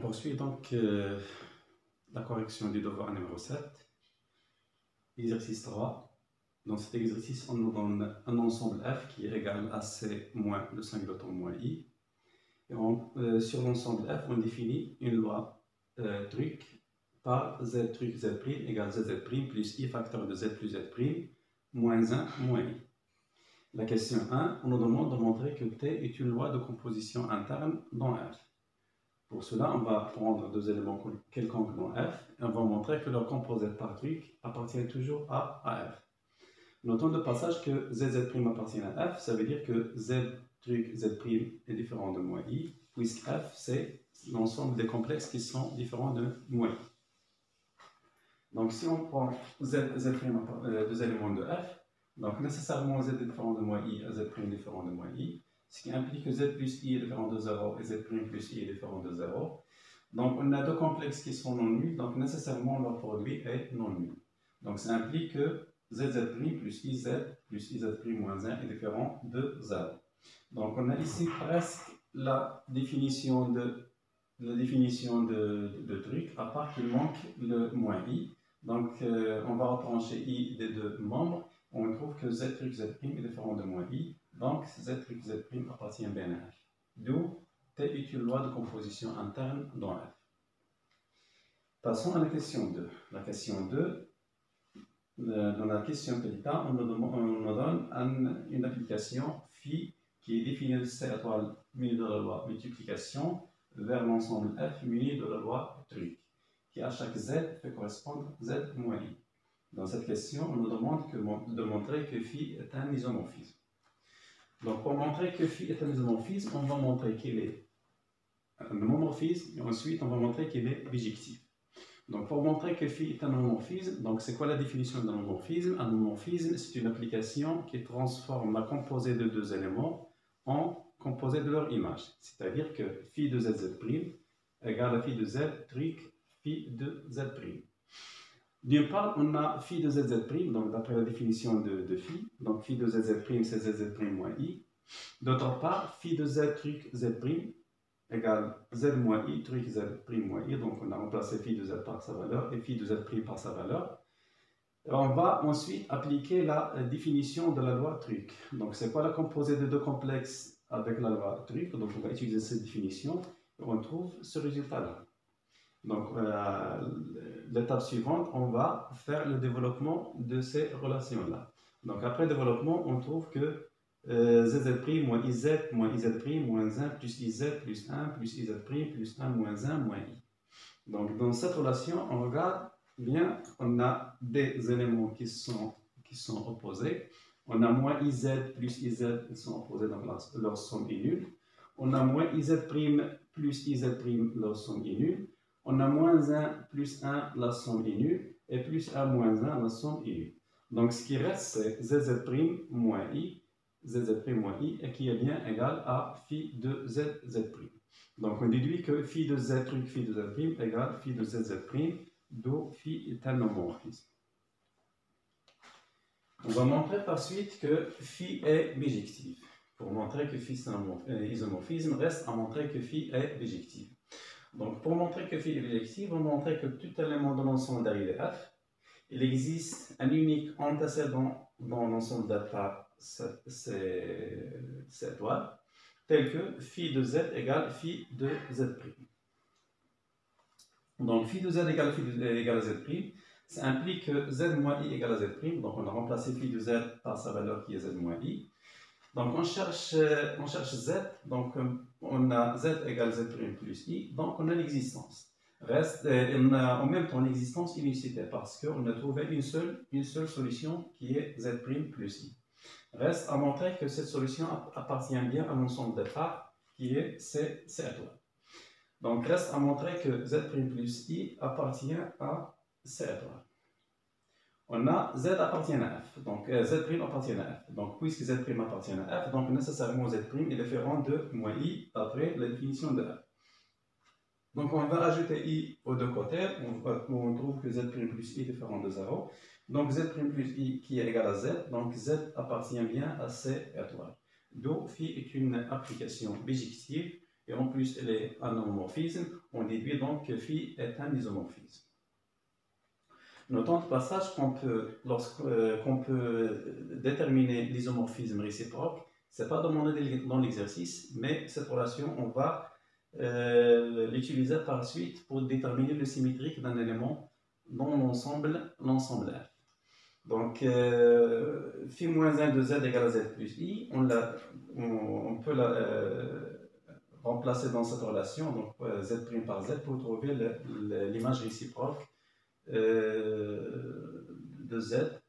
poursuit donc la correction du devoir numéro 7, exercice 3. Dans cet exercice, on nous donne un ensemble F qui est égal à C moins le singleton moins I. Et sur l'ensemble F, on définit une loi truc par Z truc Z' égale ZZ' plus I facteur de Z plus Z' moins 1 moins I. La question 1, on nous demande de montrer que T est une loi de composition interne dans F. Pour cela, on va prendre deux éléments quelconques dans F et on va montrer que leur composé par truc appartient toujours à F. Notons de passage que ZZ' appartient à F, ça veut dire que Z truc Z' est différent de moins I, puisque F c'est l'ensemble des complexes qui sont différents de moins I. Donc si on prend Z' deux éléments de F, donc nécessairement Z est différent de moins I et Z' différent de moins I, ce qui implique que Z plus I est différent de 0 et Z' plus I est différent de 0. Donc on a deux complexes qui sont non nuls, donc nécessairement leur produit est non nul. Donc ça implique que ZZ' plus IZ plus IZ' moins 1 est différent de 0. Donc on a ici presque la définition de truc, à part qu'il manque le moins I. Donc on va retrancher I des deux membres. On trouve que Z truc Z' est différent de moins I, donc Z truc Z' appartient bien à F. D'où T est une loi de composition interne dans F. Passons à la question 2. La question 2, dans la question θ, on nous donne une application phi qui est définie de C étoile munie de la loi multiplication vers l'ensemble F muni de la loi truc, qui à chaque Z fait correspondre Z moins I. Dans cette question, on nous demande de montrer que phi est un isomorphisme. Donc, pour montrer que phi est un isomorphisme, on va montrer qu'il est un homomorphisme et ensuite on va montrer qu'il est bijectif. Donc, pour montrer que phi est un homomorphisme, donc c'est quoi la définition d'un homomorphisme? Un homomorphisme, c'est une application qui transforme la composée de deux éléments en composée de leur image. C'est-à-dire que phi de ZZ' égale à phi de Z truc phi de Z'. D'une part, on a phi de ZZ', donc d'après la définition de phi, donc phi de ZZ' c'est ZZ' moins I. D'autre part, phi de Z truc Z' égale Z moins I truc Z' moins I, donc on a remplacé phi de Z par sa valeur et phi de Z' par sa valeur. Et on va ensuite appliquer la définition de la loi truc. Donc c'est quoi la composée de deux complexes avec la loi truc? Donc on va utiliser cette définition et on trouve ce résultat-là. Donc, l'étape suivante, on va faire le développement de ces relations-là. Donc, après développement, on trouve que ZZ' moins IZ moins 1 plus IZ plus 1 plus IZ' plus 1 moins 1 moins I. Donc, dans cette relation, on regarde bien, on a des éléments qui sont opposés. On a moins IZ plus IZ, ils sont opposés, donc leur somme est nulle. On a moins IZ' plus IZ', leur somme est nulle. On a moins 1 plus 1, la somme est nulle, et plus 1 moins 1, la somme est nulle. Donc ce qui reste, c'est ZZ' moins I, et qui est bien égal à phi de ZZ'. Donc on déduit que phi de Z truc phi de Z' égale phi de ZZ', d'où phi est un homomorphisme. On va montrer par suite que phi est bijectif. Pour montrer que phi est un isomorphisme, reste à montrer que phi est bijectif. Donc, pour montrer que phi est bijectif, on va montrer que tout élément de l'ensemble dérivé F, il existe un unique antécédent dans l'ensemble de cette étoile, tel que phi de Z égale phi de Z'. Donc, phi de Z égale à Z', ça implique que Z moins I égale à Z', donc on a remplacé phi de Z par sa valeur qui est Z moins I. Donc on cherche Z, donc on a Z égale Z' plus I, donc on a l'existence. Reste, on a en même temps l'existence unicité parce qu'on a trouvé une seule solution qui est Z' plus I. Reste à montrer que cette solution appartient bien à l'ensemble des parts qui est C étoile. Donc reste à montrer que Z' plus I appartient à C étoile. On a Z appartient à F, donc Z' appartient à F. Donc puisque Z' appartient à F, donc nécessairement Z' est différent de moins I après la définition de F. Donc on va ajouter I aux deux côtés, on trouve que Z' plus I est différent de 0. Donc Z' plus I qui est égal à Z, donc Z appartient bien à C étoile. D'où phi est une application bijective et en plus elle est un homomorphisme, on déduit donc que phi est un isomorphisme. Notons de passage qu'on peut déterminer l'isomorphisme réciproque. Ce n'est pas demandé dans l'exercice, mais cette relation, on va l'utiliser par la suite pour déterminer le symétrique d'un élément dans l'ensemble F. Donc, phi moins 1 de z égale à z plus i, on peut la remplacer dans cette relation, donc z' par z, pour trouver l'image réciproque de z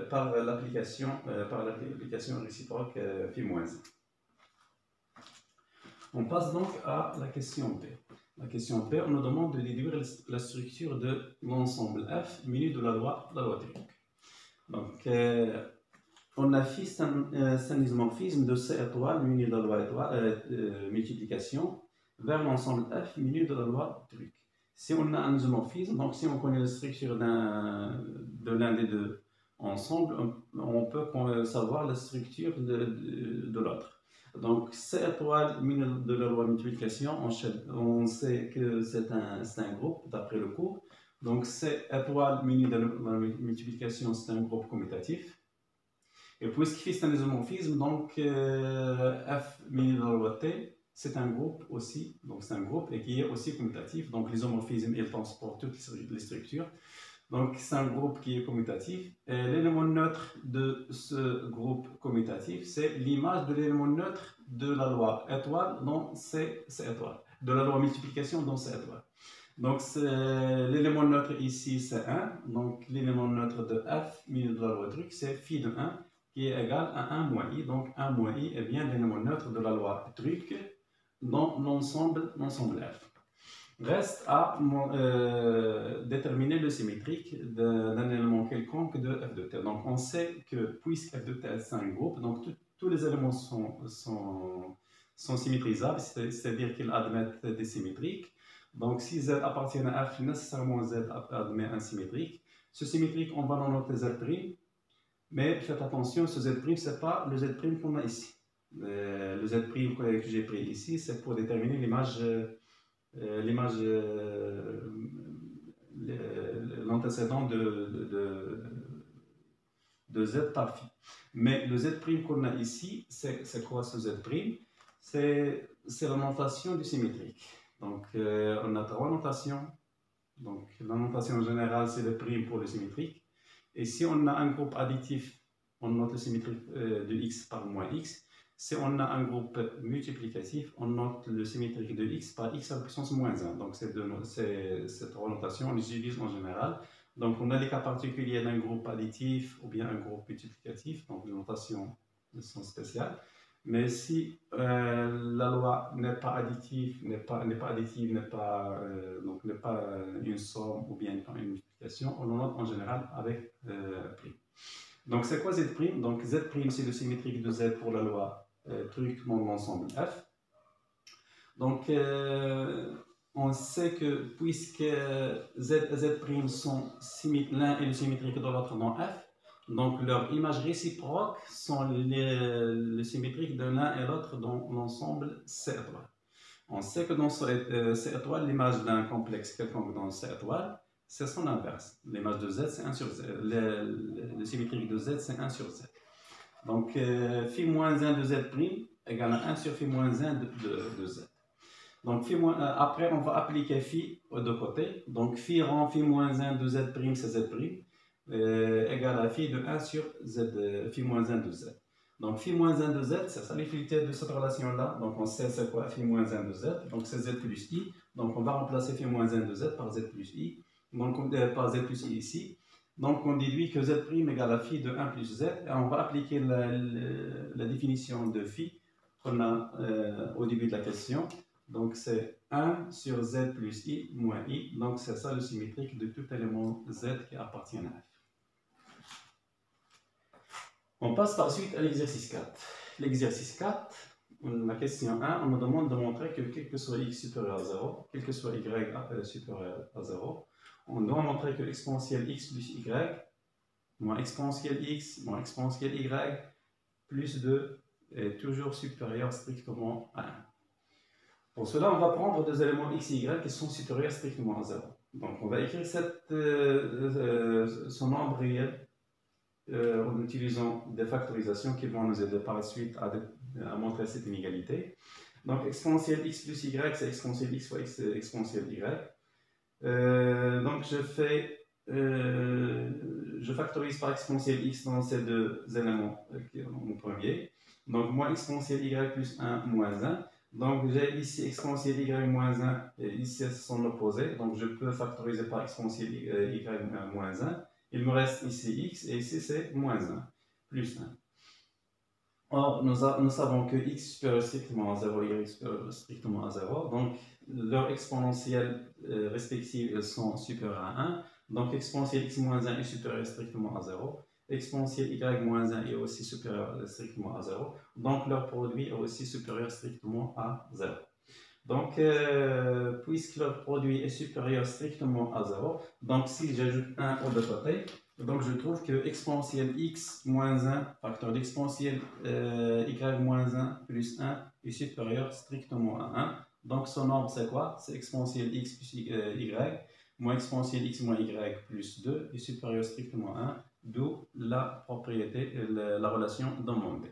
par l'application réciproque phi moins 1. On passe donc à la question P. La question P, on nous demande de déduire la structure de l'ensemble F muni de la loi Drake. Donc, on a phi, c'est un isomorphisme de C étoile muni de la loi multiplication vers l'ensemble F muni de la loi Drake. Si on a un isomorphisme, donc si on connaît la structure de l'un des deux ensemble, on peut savoir la structure de l'autre. Donc, C étoile muni de la loi multiplication, on sait que c'est un groupe d'après le cours. Donc, C étoile muni de la multiplication, c'est un groupe commutatif. Et puisqu'il c'est un isomorphisme, donc F muni de la loi T, c'est un groupe aussi, donc c'est un groupe et qui est aussi commutatif. Donc, l'isomorphisme, il transporte toutes les structures. Donc, c'est un groupe qui est commutatif. Et l'élément neutre de ce groupe commutatif, c'est l'image de l'élément neutre de la loi étoile dans C étoile, de la loi multiplication dans C étoile. Donc, l'élément neutre ici, c'est 1. Donc, l'élément neutre de F muni de la loi truc, c'est phi de 1 qui est égal à 1 moins i. Donc, 1 moins i est bien l'élément neutre de la loi truc dans l'ensemble F. Reste à déterminer le symétrique d'un élément quelconque de f de t. Donc, on sait que puisque f de t c'est un groupe, donc tous les éléments sont symétrisables, c'est-à-dire qu'ils admettent des symétriques. Donc, si z appartient à f, nécessairement z admet un symétrique. Ce symétrique, on va le noter z', mais faites attention, ce z', ce n'est pas le z' qu'on a ici. Le z' que j'ai pris ici, c'est pour déterminer l'antécédent de z par phi. Mais le z' qu'on a ici, c'est quoi ce z'? C'est la notation du symétrique. Donc, on a trois notations. Donc, la notation générale, c'est le prime pour le symétrique. Et si on a un groupe additif, on note le symétrique de x par moins x. Si on a un groupe multiplicatif, on note le symétrique de x par x à la puissance moins 1. Donc, cette notation, on l'utilise en général. Donc, on a les cas particuliers d'un groupe additif ou bien un groupe multiplicatif. Donc, les notations sont spéciales. Mais si la loi n'est pas additive, n'est pas une somme ou bien une multiplication, on le note en général avec prime. Donc, c'est quoi z'? Donc, z', c'est le symétrique de z pour la loi truc dans l'ensemble F. Donc, on sait que puisque z et z' sont l'un est le symétrique de l'autre dans F, donc leurs images réciproques sont le symétrique de l'un et l'autre dans l'ensemble C étoile. On sait que dans C étoile, l'image d'un complexe quelconque dans C étoile, c'est son inverse. L'image de Z, c'est 1 sur Z. Le symétrique de Z, c'est 1 sur Z. Donc, phi moins 1 de Z' égale à 1 sur phi moins 1 de Z. Donc, après, on va appliquer phi aux deux côtés. Donc, phi rend phi moins 1 de Z', c'est Z', égale à phi de 1 sur Z, phi moins 1 de Z. Donc, phi moins 1 de Z, c'est ça l'utilité de cette relation-là. Donc, on sait c'est quoi phi moins 1 de Z. Donc, c'est Z plus I. Donc, on va remplacer phi moins 1 de Z par Z plus I. Donc, par Z plus I ici. Donc, on déduit que Z' égale à phi de 1 plus Z. Et on va appliquer la définition de phi qu'on a au début de la question. Donc, c'est 1 sur Z plus I moins I. Donc, c'est ça le symétrique de tout élément Z qui appartient à F. On passe par la suite à l'exercice 4. L'exercice 4, la question 1, on me demande de montrer que quel que soit x supérieur à 0, quel que soit y supérieur à 0, on doit montrer que l'exponentielle x plus y moins exponentielle x moins exponentielle y plus 2 est toujours supérieur strictement à 1. Pour cela, on va prendre deux éléments x et y qui sont supérieurs strictement à 0. Donc, on va écrire son nombre réel en utilisant des factorisations qui vont nous aider par la suite à montrer cette inégalité. Donc, exponentielle x plus y, c'est exponentielle x fois x exponentielle y. Donc, je factorise par exponentielle x dans ces deux éléments en premier. Donc, moins exponentielle y plus 1 moins 1. Donc, j'ai ici exponentielle y moins 1 et ici, ce sont l'opposé. Donc, je peux factoriser par exponentielle y moins 1. Il me reste ici x et ici, c'est moins 1 plus 1. Or, nous savons que x supérieur strictement à 0 et y supérieur strictement à 0. Donc, leurs exponentielles respectives sont supérieures à 1. Donc, exponentielle x moins 1 est supérieure strictement à 0. Exponentielle y moins 1 est aussi supérieure strictement à 0. Donc, leur produit est aussi supérieur strictement à 0. Donc, puisque leur produit est supérieur strictement à 0, donc si j'ajoute 1 aux deux côtés, donc je trouve que exponentielle x moins 1, facteur d'exponentielle y moins 1 plus 1 est supérieur strictement à 1. Donc, son nombre, c'est quoi? C'est exponentielle x plus y moins exponentielle x moins y plus 2 est supérieur strictement à 1, d'où la propriété, la relation dans mon B.